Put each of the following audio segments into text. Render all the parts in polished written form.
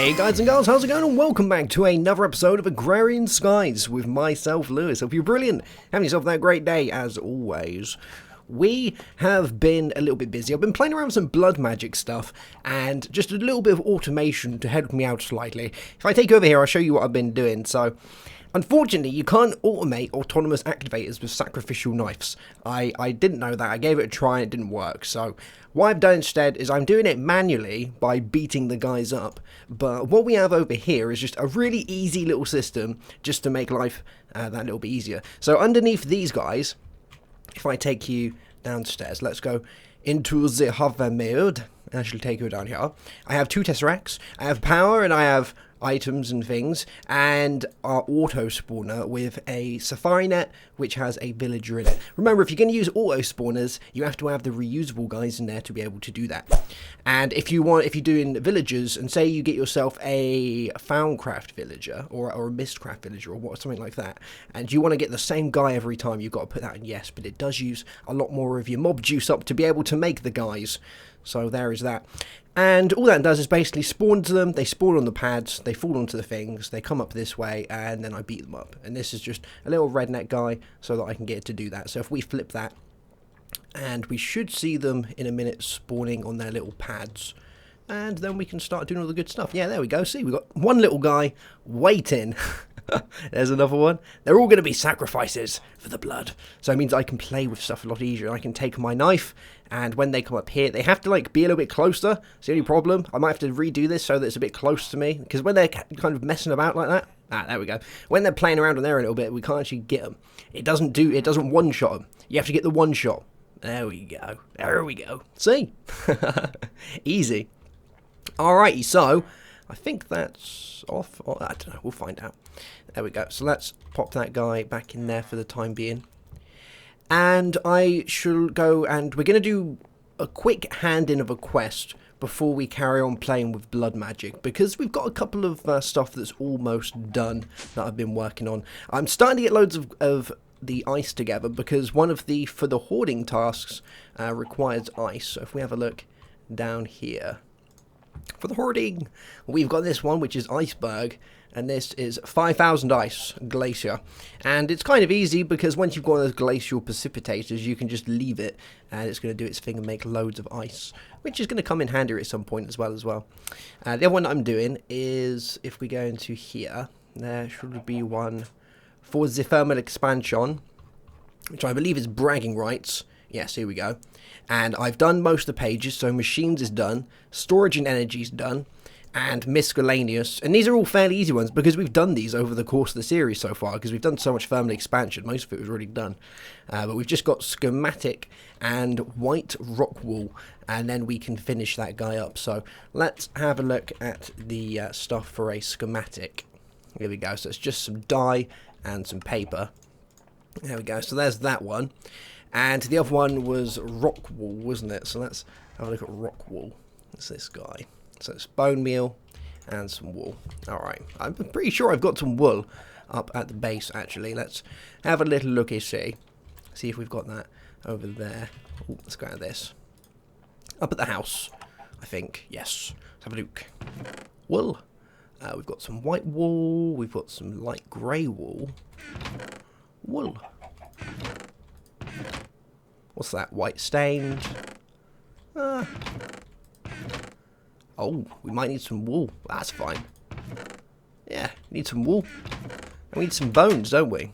Hey guys and girls, how's it going? And welcome back to another episode of Agrarian Skies with myself, Lewis. Hope you're brilliant, having yourself that great day as always. We have been a little bit busy. I've been playing around with some blood magic stuff and just a little bit of automation to help me out slightly. If I take you over here, I'll show you what I've been doing. So, unfortunately, you can't automate autonomous activators with sacrificial knives. I didn't know that. I gave it a try and it didn't work. So what I've done instead is I'm doing it manually by beating the guys up. But what we have over here is just a really easy little system just to make life that little bit easier. So underneath these guys, if I take you downstairs, let's go into the hover mode. I shall take you down here. I have two tesseracts. I have power and I have items and things, and our auto spawner with a safari net which has a villager in it. Remember, if you're going to use auto spawners, you have to have the reusable guys in there to be able to do that. And if you're doing villagers, and say you get yourself a Foundcraft villager or a Mistcraft villager or something like that, and you want to get the same guy every time, you've got to put that in yes, but it does use a lot more of your mob juice up to be able to make the guys. So there is that. And all that does is basically spawns them, they spawn on the pads, they fall onto the things, they come up this way, and then I beat them up. And this is just a little redneck guy so that I can get it to do that. So if we flip that, and we should see them in a minute spawning on their little pads. And then we can start doing all the good stuff. Yeah, there we go. See, we've got one little guy waiting. There's another one. They're all going to be sacrifices for the blood. So it means I can play with stuff a lot easier. I can take my knife, and when they come up here, they have to like be a little bit closer. It's the only problem. I might have to redo this so that it's a bit close to me. Because when they're kind of messing about like that, there we go. When they're playing around on there a little bit, we can't actually get them. It doesn't one-shot them. You have to get the one shot. There we go. There we go. See? Easy. Alrighty, so I think that's off. I don't know, we'll find out. There we go. So let's pop that guy back in there for the time being. And I shall go, and we're going to do a quick hand-in of a quest before we carry on playing with blood magic, because we've got a couple of stuff that's almost done that I've been working on. I'm starting to get loads of the ice together, because one of the, for the hoarding tasks, requires ice. So if we have a look down here, for the hoarding, we've got this one, which is iceberg, and this is 5,000 ice glacier. And it's kind of easy, because once you've got those glacial precipitators, you can just leave it, and it's going to do its thing and make loads of ice, which is going to come in handy at some point as well. The other one that I'm doing is, if we go into here, there should be one for the thermal expansion, which I believe is bragging rights. Yes, here we go. And I've done most of the pages, so machines is done, storage and energy is done, and miscellaneous. And these are all fairly easy ones, because we've done these over the course of the series so far, because we've done so much thermal expansion. Most of it was already done. But we've just got schematic and white rock wool, and then we can finish that guy up. So let's have a look at the stuff for a schematic. Here we go. So it's just some dye and some paper. There we go. So there's that one. And the other one was rock wool, wasn't it? So let's have a look at rock wool. It's this guy. So it's bone meal and some wool. Alright. I'm pretty sure I've got some wool up at the base, actually. Let's have a little look and see. See if we've got that over there. Ooh, let's go at this. Up at the house, I think. Yes. Let's have a look. Wool. We've got some white wool. We've got some light grey wool. Wool. What's that? White stained. Oh, we might need some wool. That's fine. Yeah, need some wool. And we need some bones, don't we?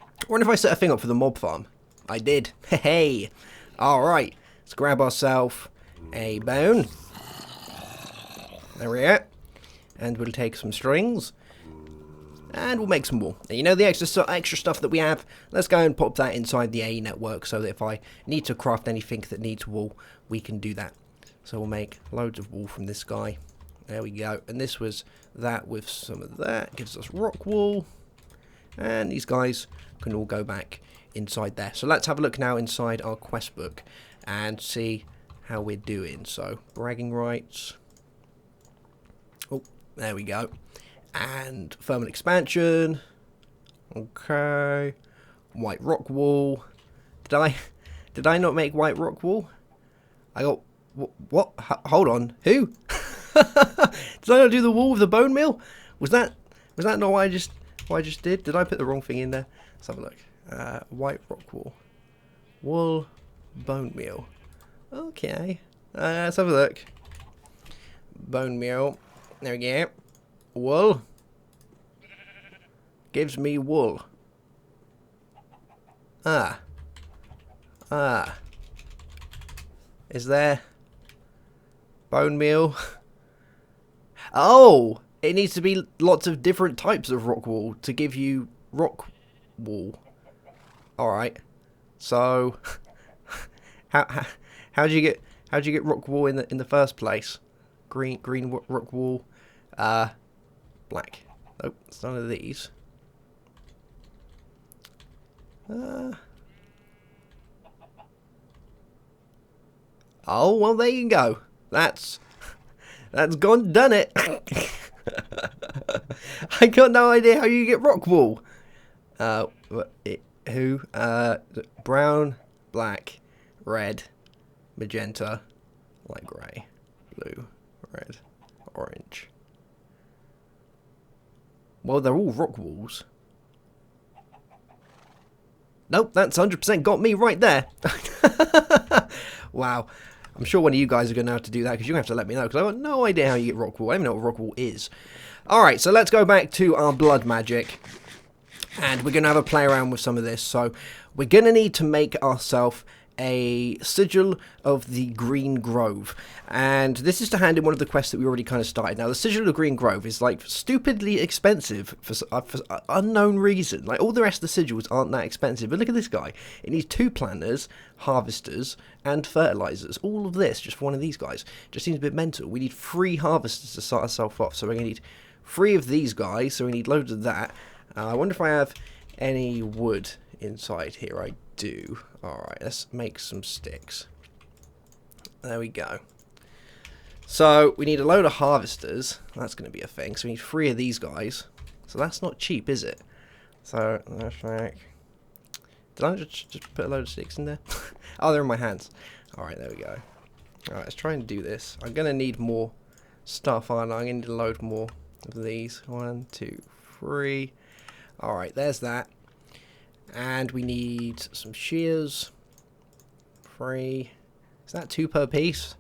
I wonder if I set a thing up for the mob farm. I did. Hey. Alright. Let's grab ourselves a bone. There we are. And we'll take some strings. And we'll make some wool. And you know the extra stuff that we have? Let's go and pop that inside the AE network, so that if I need to craft anything that needs wool, we can do that. So we'll make loads of wool from this guy. There we go. And this was that with some of that. Gives us rock wool. And these guys can all go back inside there. So let's have a look now inside our quest book and see how we're doing. So bragging rights. Oh, there we go. And thermal expansion. Okay. White rock wool. Did I not make white rock wool? I got what? Hold on. Who? Did I not do the wall with the bone meal? Was that not what I just did? Did I put the wrong thing in there? Let's have a look. White rock wall. Wool, bone meal. Okay. Let's have a look. Bone meal. There we go. Wool. Gives me wool. Ah. Is there bone meal? Oh! It needs to be lots of different types of rock wool to give you rock wool. Alright. So how'd you get rock wool in the first place? Green rock wool. Black. Nope, it's none of these. Oh, well, there you go. That's gone done it. I got no idea how you get rock wool. Brown, black, red, magenta, light grey, blue, red, orange. Well, they're all rock wools. Nope, that's 100% got me right there. Wow. I'm sure one of you guys are going to have to do that because you're going to have to let me know because I've got no idea how you get rock wool. I don't even know what rock wool is. Alright, so let's go back to our blood magic. And we're going to have a play around with some of this. So we're going to need to make ourselves a Sigil of the Green Grove. And this is to hand in one of the quests that we already kind of started. Now, the Sigil of the Green Grove is like stupidly expensive for unknown reason. Like all the rest of the sigils aren't that expensive. But look at this guy. It needs 2 planters, harvesters, and fertilizers. All of this just for one of these guys. Just seems a bit mental. We need 3 harvesters to start ourselves off. So we're going to need 3 of these guys. So we need loads of that. I wonder if I have any wood inside here. I do. Alright, let's make some sticks. There we go. So, we need a load of harvesters. That's going to be a thing. So, we need 3 of these guys. So, that's not cheap, is it? So, that's like... Did I just put a load of sticks in there? Oh, they're in my hands. Alright, there we go. Alright, let's try and do this. I'm going to need more stuff, aren't I? I'm going to need a load more of these. 1, 2, 3... Alright, there's that. And we need some shears. 3. Is that 2 per piece?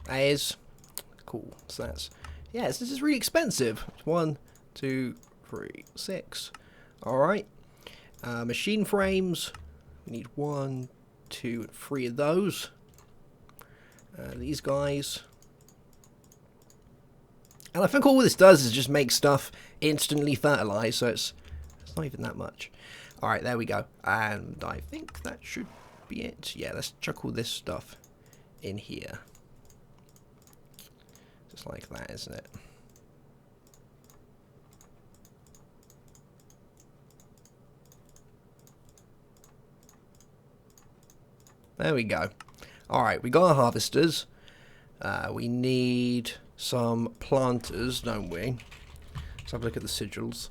That is. Cool. So that's... Yes, this is really expensive. 1, 2, 3, 6. Alright. Machine frames. We need 1, 2, and 3 of those. These guys. And I think all this does is just make stuff instantly fertilized, so it's not even that much. Alright, there we go. And I think that should be it. Yeah, let's chuck all this stuff in here. Just like that, isn't it? There we go. Alright, we got our harvesters. We need some planters, don't we? Let's have a look at the sigils.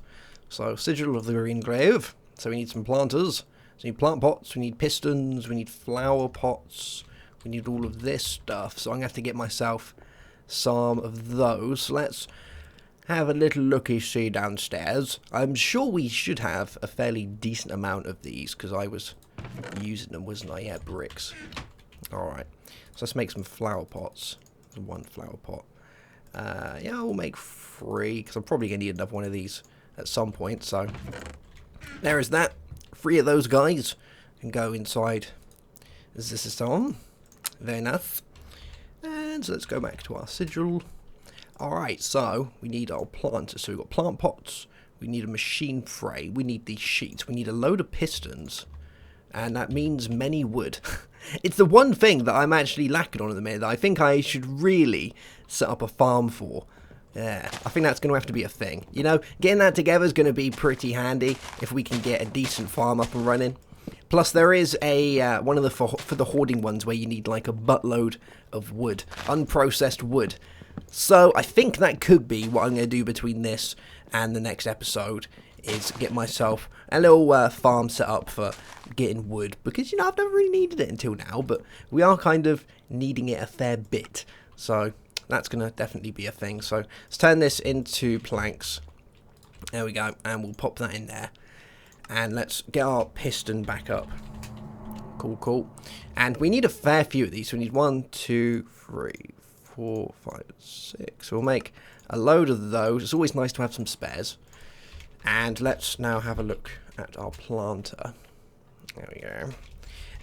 So, Sigil of the Green Grove. So we need some planters. So we need plant pots, we need pistons, we need flower pots. We need all of this stuff. So I'm going to have to get myself some of those. So let's have a little looky-see downstairs. I'm sure we should have a fairly decent amount of these because I was using them, wasn't I? Yeah, bricks. Alright. So let's make some flower pots. 1 flower pot. Yeah, I'll make 3 because I'm probably going to need another one of these at some point, so there is that. 3 of those guys can go inside the system. Very nice. And so let's go back to our sigil. Alright, so we need our planters. So we've got plant pots, we need a machine frame, we need these sheets, we need a load of pistons, and that means many wood. It's the one thing that I'm actually lacking on at the minute that I think I should really set up a farm for. Yeah, I think that's going to have to be a thing. You know, getting that together is going to be pretty handy if we can get a decent farm up and running. Plus, there is a one of the for the hoarding ones where you need like a buttload of wood, unprocessed wood. So I think that could be what I'm going to do between this and the next episode is get myself a little farm set up for getting wood because, you know, I've never really needed it until now, but we are kind of needing it a fair bit. So That's going to definitely be a thing. So let's turn this into planks. There we go. And we'll pop that in there. And let's get our piston back up. Cool, cool. And we need a fair few of these. So we need 1, 2, 3, 4, 5, 6. We'll make a load of those. It's always nice to have some spares. And let's now have a look at our planter. There we go.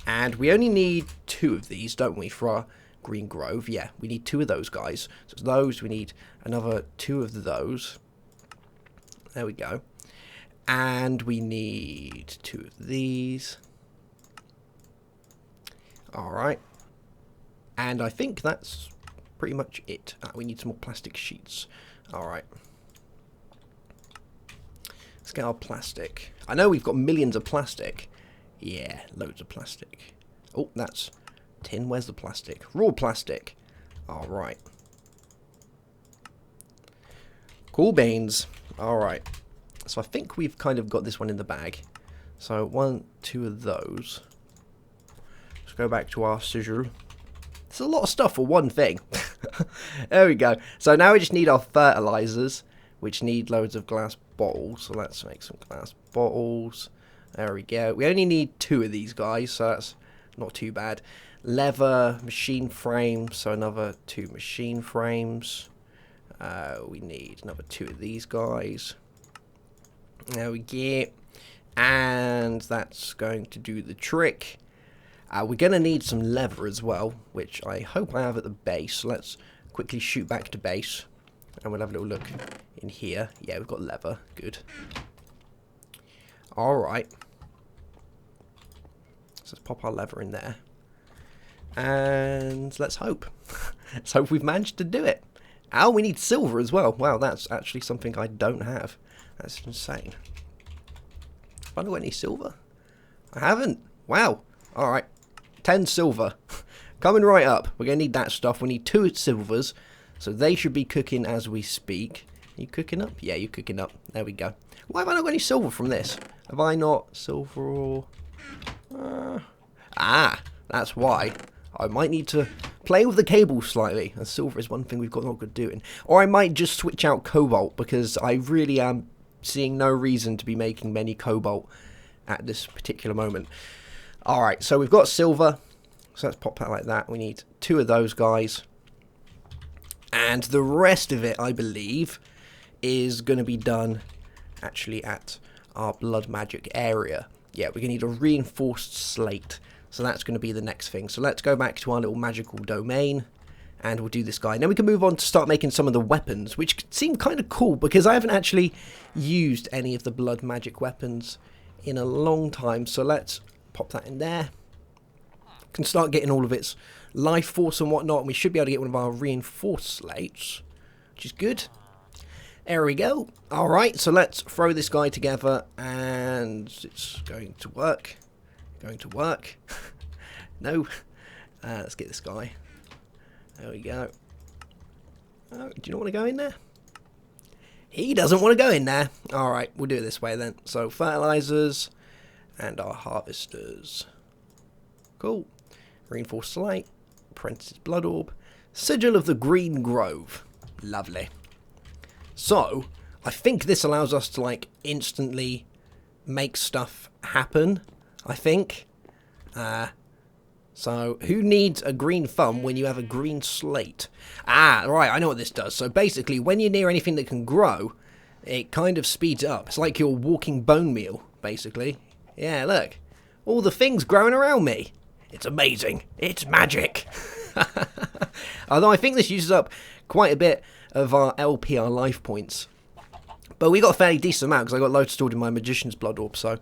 And we only need 2 of these, don't we, for our green grove? Yeah, we need 2 of those guys. So those, we need another 2 of those. There we go. And we need 2 of these. Alright. And I think that's pretty much it. We need some more plastic sheets. Alright. Let's get our plastic. I know we've got millions of plastic. Yeah, loads of plastic. Oh, that's tin. Where's the plastic? Raw plastic. Alright. Cool beans. Alright. So I think we've kind of got this one in the bag. So 1, 2 of those. Let's go back to our Sigil. There's a lot of stuff for one thing. There we go. So now we just need our fertilizers, which need loads of glass bottles. So let's make some glass bottles. There we go. We only need 2 of these guys, so that's not too bad. Leather, machine frame, so another 2 machine frames. We need another 2 of these guys. There we go. And that's going to do the trick. We're going to need some leather as well, which I hope I have at the base. So let's quickly shoot back to base. And we'll have a little look in here. Yeah, we've got leather. Good. Alright. So let's pop our leather in there. And let's hope. Let's hope we've managed to do it. Oh, we need silver as well. Wow, that's actually something I don't have. That's insane. Have I got any silver? I haven't. Wow. Alright. 10 silver. Coming right up. We're going to need that stuff. We need 2 silvers. So they should be cooking as we speak. Are you cooking up? Yeah, you're cooking up. There we go. Why have I not got any silver from this? Have I not silver or... that's why. I might need to play with the cable slightly. And silver is one thing we've got not good doing. Or I might just switch out cobalt, because I really am seeing no reason to be making many cobalt at this particular moment. Alright, so we've got silver. So let's pop that like that. We need 2 of those guys. And the rest of it, I believe, is going to be done actually at our blood magic area. Yeah, we're going to need a reinforced slate. So that's going to be the next thing. So let's go back to our little magical domain. And we'll do this guy. And then we can move on to start making some of the weapons, which seem kind of cool, because I haven't actually used any of the blood magic weapons in a long time. So let's pop that in there. Can start getting all of its life force and whatnot. And we should be able to get one of our reinforced slates, which is good. There we go. Alright, so let's throw this guy together. And it's going to work. Going to work. No. Let's get this guy. There we go. Oh, do you not want to go in there? He doesn't want to go in there. Alright, we'll do it this way then. So, fertilizers and our harvesters. Cool. Reinforced slate. Apprentice's blood orb. Sigil of the Green Grove. Lovely. So, I think this allows us to, like, instantly make stuff happen, I think. So, who needs a green thumb when you have a green slate? Ah, right, I know what this does. So, basically, when you're near anything that can grow, it kind of speeds it up. It's like you're walking bone meal, basically. Yeah, look. All the things growing around me. It's amazing. It's magic. Although I think this uses up quite a bit of our LP, our life points. But we got a fairly decent amount, because I got loads stored in my Magician's Blood Orb, so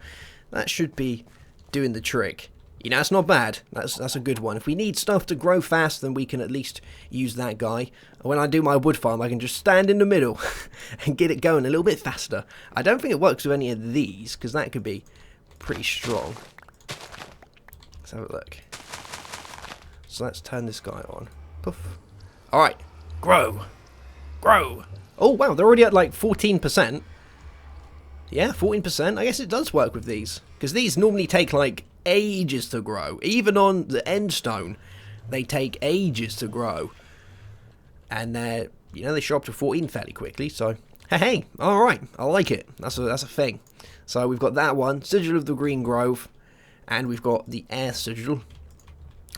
that should be doing the trick. You know, that's not bad. That's a good one. If we need stuff to grow fast, then we can at least use that guy. When I do my wood farm, I can just stand in the middle and get it going a little bit faster. I don't think it works with any of these, because that could be pretty strong. Let's have a look. So let's turn this guy on. Poof. Alright. Grow. Grow. Oh, wow. They're already at like 14%. Yeah, 14%. I guess it does work with these. Because these normally take like ages to grow. Even on the end stone, they take ages to grow. And you know, they show up to 14 fairly quickly, so hey, alright, I like it. That's a thing. So we've got that one, Sigil of the Green Grove, and we've got the Air Sigil,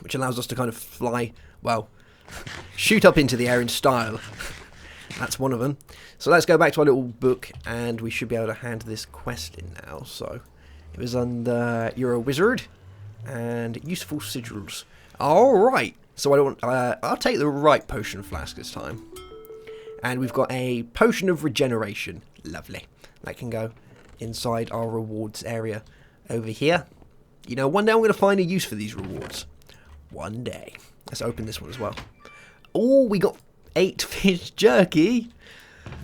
which allows us to kind of fly, well, shoot up into the air in style. That's one of them. So let's go back to our little book, and we should be able to hand this quest in now. So it was under you're a wizard and useful sigils. Alright, so I'll take the right potion flask this time. And we've got a potion of regeneration. Lovely. That can go inside our rewards area over here. You know, one day I'm going to find a use for these rewards. One day. Let's open this one as well. Oh, we got 8 fish jerky.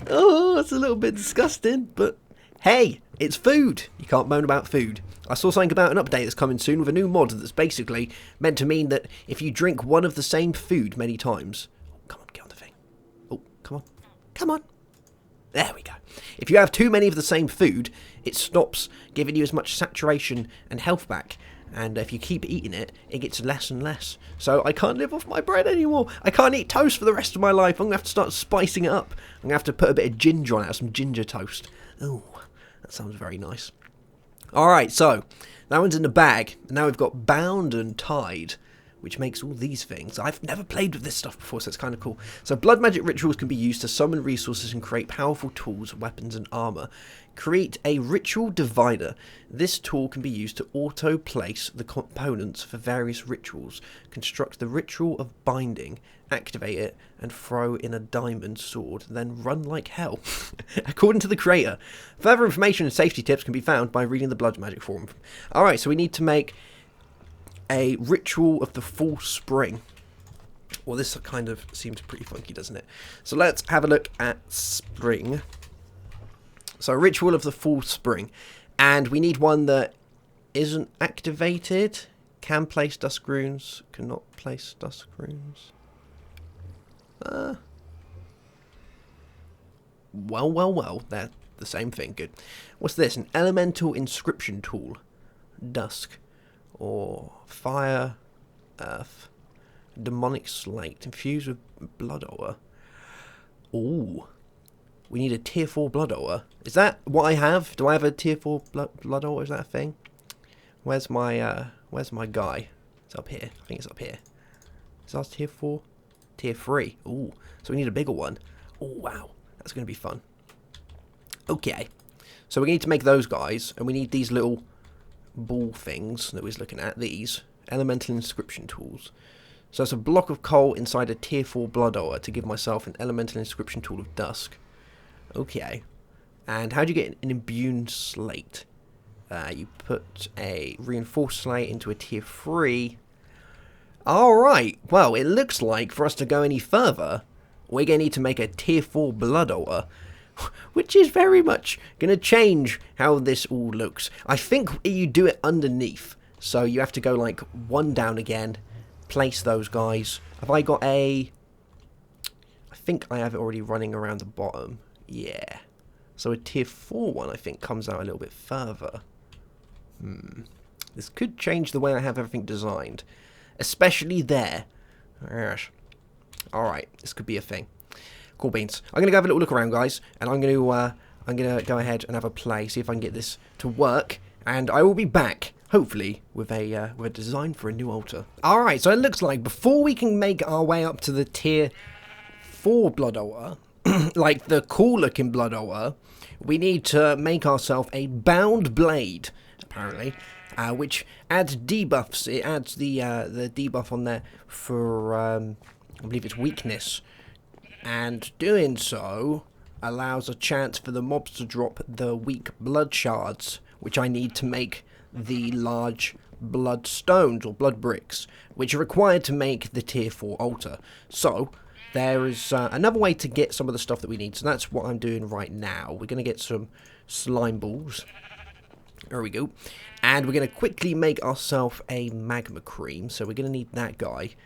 Oh, that's a little bit disgusting, but hey, it's food. You can't moan about food. I saw something about an update that's coming soon with a new mod that's basically meant to mean that if you drink one of the same food many times... Oh, come on, get on the thing. Oh, come on. Come on. There we go. If you have too many of the same food, it stops giving you as much saturation and health back. And if you keep eating it, it gets less and less. So I can't live off my bread anymore. I can't eat toast for the rest of my life. I'm going to have to start spicing it up. I'm going to have to put a bit of ginger on it, some ginger toast. Oh, that sounds very nice. Alright, so that one's in the bag. And now we've got bound and tied, which makes all these things. I've never played with this stuff before, so it's kind of cool. So blood magic rituals can be used to summon resources and create powerful tools, weapons and armor. Create a ritual divider. This tool can be used to auto-place the components for various rituals. Construct the ritual of binding, activate it, and throw in a diamond sword, then run like hell. According to the creator. Further information and safety tips can be found by reading the blood magic forum. Alright, so we need to make a ritual of the full spring. Well, this kind of seems pretty funky, doesn't it? So let's have a look at spring. So ritual of the full spring. And we need one that isn't activated. Can place dusk runes. Cannot place dusk runes. Well. They're the same thing. Good. What's this? An elemental inscription tool. Dusk. Or fire, earth, demonic slate, infused with blood ore. Ooh, we need a tier 4 blood ore. Is that what I have? Do I have a tier 4 blood ore? Is that a thing? Where's my guy? It's up here. I think it's up here. Is that tier 4? Tier 3. Ooh, so we need a bigger one. Oh wow, that's gonna be fun. Okay, so we need to make those guys, and we need these little ball things that we was looking at, these elemental inscription tools. So it's a block of coal inside a tier 4 blood ore to give myself an elemental inscription tool of dusk. Okay, and how do you get an imbued slate? You put a reinforced slate into a tier 3. Alright, well, it looks like for us to go any further, we're going to need to make a tier 4 blood ore, which is very much going to change how this all looks. I think you do it underneath, so you have to go like one down again, place those guys. Have I got a... I think I have it already running around the bottom. Yeah. So a tier 4 one, I think, comes out a little bit further. This could change the way I have everything designed. Especially there. Yes. Alright, this could be a thing. Cool beans. I'm going to go have a little look around, guys, and I'm going to go ahead and have a play, see if I can get this to work, and I will be back, hopefully, with a design for a new altar. Alright, so it looks like before we can make our way up to the tier 4 blood ore, like the cool looking blood ore, we need to make ourselves a bound blade, apparently, which adds debuffs. It adds the debuff on there for, I believe it's weakness. And doing so allows a chance for the mobs to drop the weak blood shards, which I need to make the large blood stones or blood bricks, which are required to make the tier 4 altar. So there is another way to get some of the stuff that we need, so that's what I'm doing right now. We're going to get some slime balls. There we go. And we're going to quickly make ourselves a magma cream, so we're going to need that guy.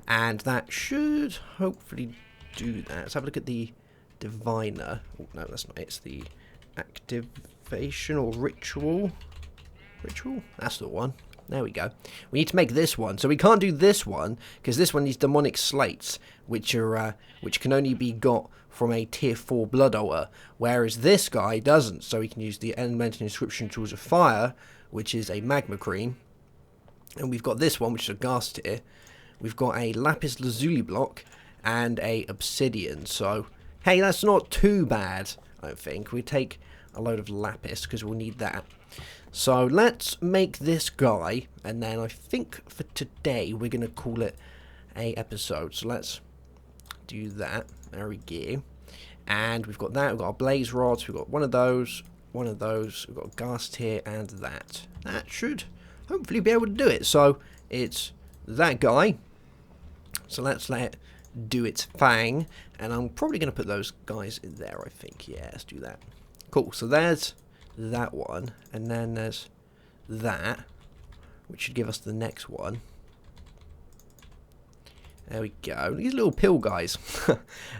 And that should hopefully do that. Let's have a look at the diviner. Oh, no, that's not it. It's the activation or ritual. Ritual? That's the one. There we go. We need to make this one. So we can't do this one because this one needs demonic slates, which can only be got from a tier 4 blood altar, whereas this guy doesn't. So we can use the elemental inscription tools of fire, which is a magma cream, and we've got this one, which is a ghast tier. We've got a lapis lazuli block and a obsidian. So hey, that's not too bad. I think we take a load of lapis because we'll need that. So let's make this guy, and then I think for today we're going to call it a episode. So let's do that. There we go. And we've got that. We've got our blaze rods. We've got one of those. We've got a ghast here and that. That should hopefully be able to do it. So it's that guy. So let's let it do its thing. And I'm probably going to put those guys in there, I think. Yeah, let's do that. Cool. So there's that one, and then there's that, which should give us the next one. There we go. These little pill guys.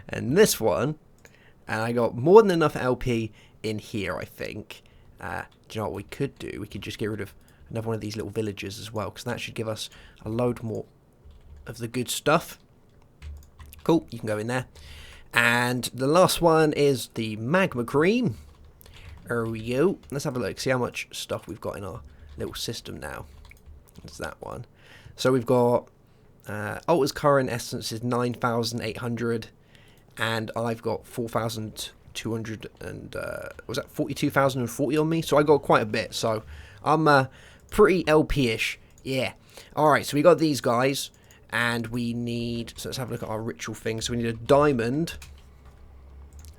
And this one, and I got more than enough LP in here, I think. Do you know what we could do? We could just get rid of another one of these little villagers as well, because that should give us a load more of the good stuff. Cool, you can go in there. And the last one is the magma cream. There we go. Let's have a look, see how much stuff we've got in our little system now. That's that one. So we've got Altar's current essence is 9,800, and I've got 4,200 and was that 42,040 on me? So I got quite a bit. So I'm pretty LP-ish. Yeah. All right. So we got these guys, and we need. So let's have a look at our ritual thing. So we need a diamond.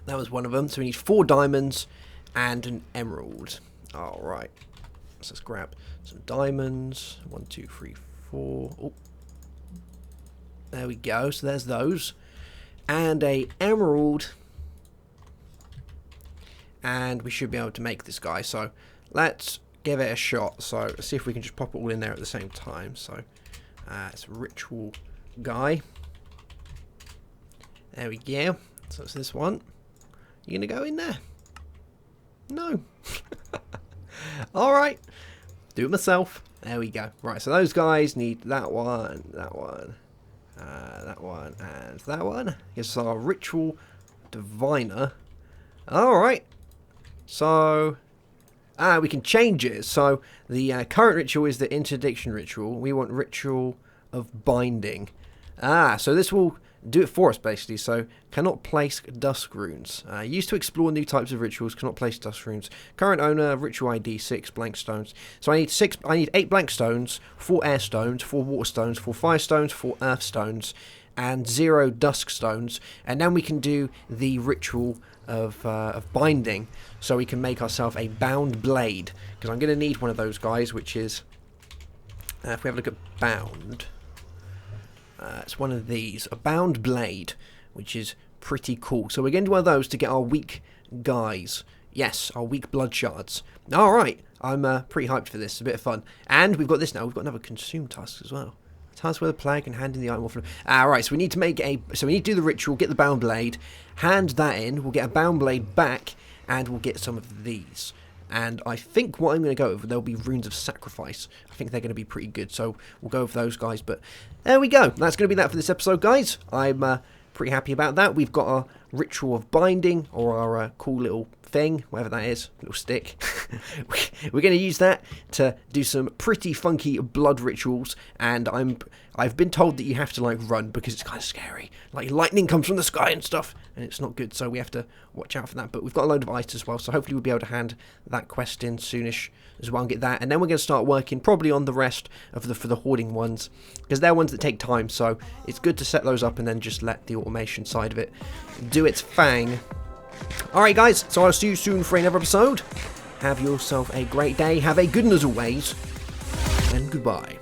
That was one of them. So we need 4 diamonds and an emerald. All right. So let's grab some diamonds. 1, 2, 3, 4. Oh. There we go. So there's those. And a emerald. And we should be able to make this guy. So let's give it a shot. So let's see if we can just pop it all in there at the same time. So it's a ritual guy. There we go. So it's this one. You going to go in there? No. Alright. Do it myself. There we go. Right, so those guys need that one, that one, that one, and that one. Here's our ritual diviner. Alright. So, we can change it. So, the current ritual is the interdiction ritual. We want ritual of binding. So this will do it for us, basically. So, cannot place dusk runes. Used to explore new types of rituals, cannot place dusk runes. Current owner, ritual ID, 6 blank stones. So I need 8 blank stones, 4 air stones, 4 water stones, 4 fire stones, 4 earth stones, and 0 dusk stones. And then we can do the ritual of binding. So we can make ourselves a bound blade. Because I'm going to need one of those guys, which is, if we have a look at bound, it's one of these, a bound blade, which is pretty cool. So we're going to do one of those to get our weak guys. Yes, our weak blood shards. Alright, I'm pretty hyped for this. It's a bit of fun. And we've got this now. We've got another consume task as well. Task with a plague and hand in the item off. Alright, so we need to make so we need to do the ritual, get the bound blade, hand that in, we'll get a bound blade back, and we'll get some of these. And I think what I'm going to go over, there'll be runes of sacrifice. I think they're going to be pretty good, so we'll go over those guys. But there we go. That's going to be that for this episode, guys. I'm pretty happy about that. We've got our ritual of binding, or our cool little thing, whatever that is, little stick. We're going to use that to do some pretty funky blood rituals, and I've been told that you have to like run because it's kind of scary. Like lightning comes from the sky and stuff, and it's not good, so we have to watch out for that. But we've got a load of ice as well, so hopefully we'll be able to hand that quest in soonish as well and get that. And then we're going to start working probably on the rest of for the hoarding ones, because they're ones that take time, so it's good to set those up and then just let the automation side of it do its thing. Alright guys, so I'll see you soon for another episode. Have yourself a great day, have a good one as always, and goodbye.